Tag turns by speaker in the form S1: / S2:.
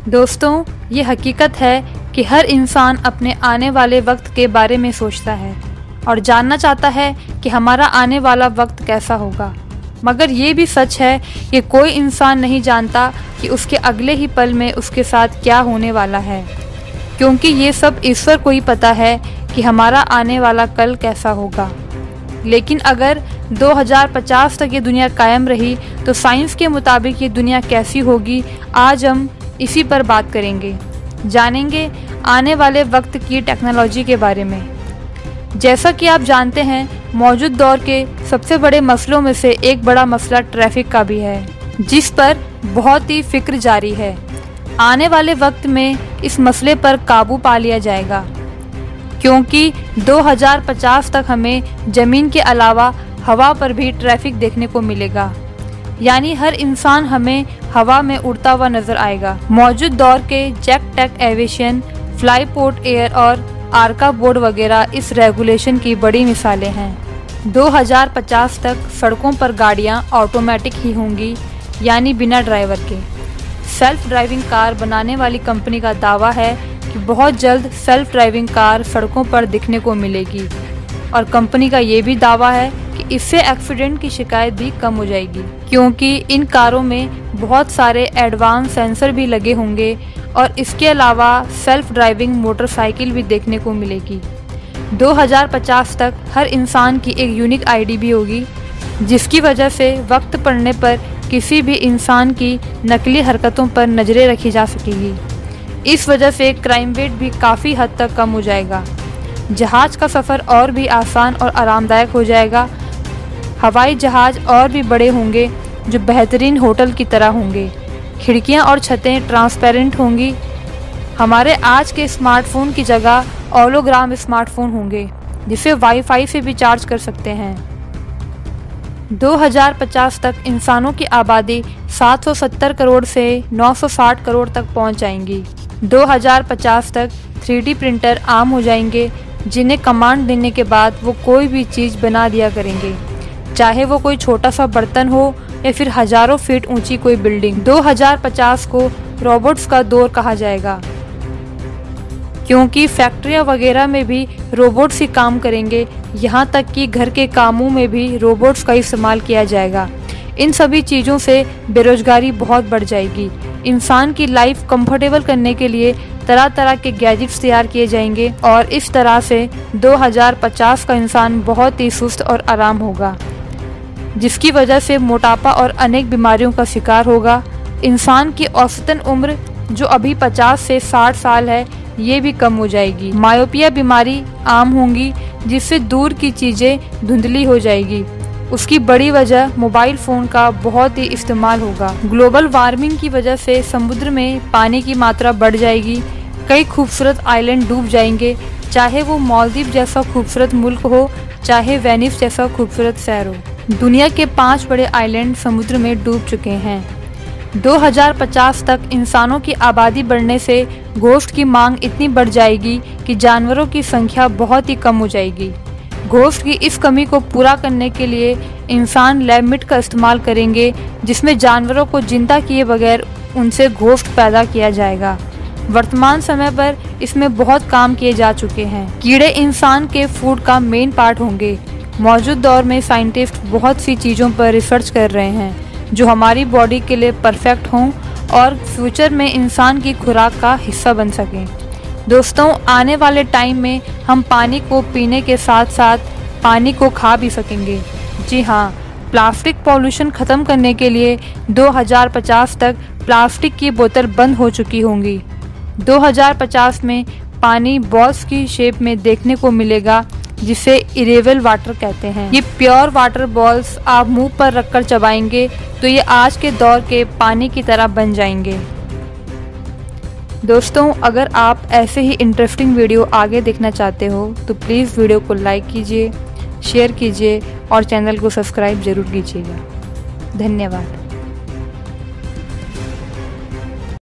S1: दोस्तों, ये हकीकत है कि हर इंसान अपने आने वाले वक्त के बारे में सोचता है और जानना चाहता है कि हमारा आने वाला वक्त कैसा होगा। मगर ये भी सच है कि कोई इंसान नहीं जानता कि उसके अगले ही पल में उसके साथ क्या होने वाला है, क्योंकि ये सब ईश्वर को ही पता है कि हमारा आने वाला कल कैसा होगा। लेकिन अगर 2050 तक ये दुनिया कायम रही तो साइंस के मुताबिक ये दुनिया कैसी होगी, आज हम इसी पर बात करेंगे। जानेंगे आने वाले वक्त की टेक्नोलॉजी के बारे में। जैसा कि आप जानते हैं, मौजूद दौर के सबसे बड़े मसलों में से एक बड़ा मसला ट्रैफिक का भी है, जिस पर बहुत ही फिक्र जारी है। आने वाले वक्त में इस मसले पर काबू पा लिया जाएगा, क्योंकि 2050 तक हमें ज़मीन के अलावा हवा पर भी ट्रैफिक देखने को मिलेगा, यानी हर इंसान हमें हवा में उड़ता हुआ नजर आएगा। मौजूद दौर के जेट टेक एविएशन, फ्लाईपोर्ट एयर और आर्का बोर्ड वगैरह इस रेगुलेशन की बड़ी मिसालें हैं। 2050 तक सड़कों पर गाड़ियां ऑटोमेटिक ही होंगी, यानी बिना ड्राइवर के। सेल्फ ड्राइविंग कार बनाने वाली कंपनी का दावा है कि बहुत जल्द सेल्फ ड्राइविंग कार सड़कों पर दिखने को मिलेगी, और कंपनी का ये भी दावा है कि इससे एक्सीडेंट की शिकायत भी कम हो जाएगी, क्योंकि इन कारों में बहुत सारे एडवांस सेंसर भी लगे होंगे और इसके अलावा सेल्फ ड्राइविंग मोटरसाइकिल भी देखने को मिलेगी। 2050 तक हर इंसान की एक यूनिक आईडी भी होगी, जिसकी वजह से वक्त पड़ने पर किसी भी इंसान की नकली हरकतों पर नज़रें रखी जा सकेगी। इस वजह से क्राइम रेट भी काफ़ी हद तक कम हो जाएगा। जहाज़ का सफ़र और भी आसान और आरामदायक हो जाएगा। हवाई जहाज़ और भी बड़े होंगे, जो बेहतरीन होटल की तरह होंगे। खिड़कियां और छतें ट्रांसपेरेंट होंगी। हमारे आज के स्मार्टफोन की जगह होलोग्राम स्मार्टफोन होंगे, जिसे वाईफाई से भी चार्ज कर सकते हैं। 2050 तक इंसानों की आबादी 770 करोड़ से 960 करोड़ तक पहुंच जाएंगी। 2050 तक 3D प्रिंटर आम हो जाएंगे, जिन्हें कमांड देने के बाद वो कोई भी चीज़ बना दिया करेंगे, चाहे वो कोई छोटा सा बर्तन हो या फिर हजारों फीट ऊंची कोई बिल्डिंग। 2050 को रोबोट्स का दौर कहा जाएगा, क्योंकि फैक्ट्रियां वगैरह में भी रोबोट्स ही काम करेंगे। यहाँ तक कि घर के कामों में भी रोबोट्स का इस्तेमाल किया जाएगा। इन सभी चीज़ों से बेरोजगारी बहुत बढ़ जाएगी। इंसान की लाइफ कंफर्टेबल करने के लिए तरह तरह के गैजेट्स तैयार किए जाएंगे, और इस तरह से 2050 का इंसान बहुत ही सुस्त और आराम होगा, जिसकी वजह से मोटापा और अनेक बीमारियों का शिकार होगा। इंसान की औसतन उम्र, जो अभी 50 से 60 साल है, ये भी कम हो जाएगी। मायोपिया बीमारी आम होंगी, जिससे दूर की चीज़ें धुंधली हो जाएगी। उसकी बड़ी वजह मोबाइल फ़ोन का बहुत ही इस्तेमाल होगा। ग्लोबल वार्मिंग की वजह से समुद्र में पानी की मात्रा बढ़ जाएगी। कई खूबसूरत आइलैंड डूब जाएंगे, चाहे वो मालदीव जैसा खूबसूरत मुल्क हो, चाहे वेनिस जैसा खूबसूरत शहर हो। दुनिया के 5 बड़े आइलैंड समुद्र में डूब चुके हैं। 2050 तक इंसानों की आबादी बढ़ने से गोश्त की मांग इतनी बढ़ जाएगी कि जानवरों की संख्या बहुत ही कम हो जाएगी। गोश्त की इस कमी को पूरा करने के लिए इंसान लैब मीट का इस्तेमाल करेंगे, जिसमें जानवरों को जिंदा किए बगैर उनसे गोश्त पैदा किया जाएगा। वर्तमान समय पर इसमें बहुत काम किए जा चुके हैं। कीड़े इंसान के फूड का मेन पार्ट होंगे। मौजूद दौर में साइंटिस्ट बहुत सी चीज़ों पर रिसर्च कर रहे हैं, जो हमारी बॉडी के लिए परफेक्ट हों और फ्यूचर में इंसान की खुराक का हिस्सा बन सकें। दोस्तों, आने वाले टाइम में हम पानी को पीने के साथ साथ पानी को खा भी सकेंगे। जी हाँ, प्लास्टिक पॉल्यूशन ख़त्म करने के लिए 2050 तक प्लास्टिक की बोतल बंद हो चुकी होंगी। 2050 में पानी बॉल्स की शेप में देखने को मिलेगा, जिसे इरेबल वाटर कहते हैं। ये प्योर वाटर बॉल्स आप मुंह पर रखकर चबाएंगे तो ये आज के दौर के पानी की तरह बन जाएंगे। दोस्तों, अगर आप ऐसे ही इंटरेस्टिंग वीडियो आगे देखना चाहते हो तो प्लीज़ वीडियो को लाइक कीजिए, शेयर कीजिए और चैनल को सब्सक्राइब ज़रूर कीजिएगा। धन्यवाद।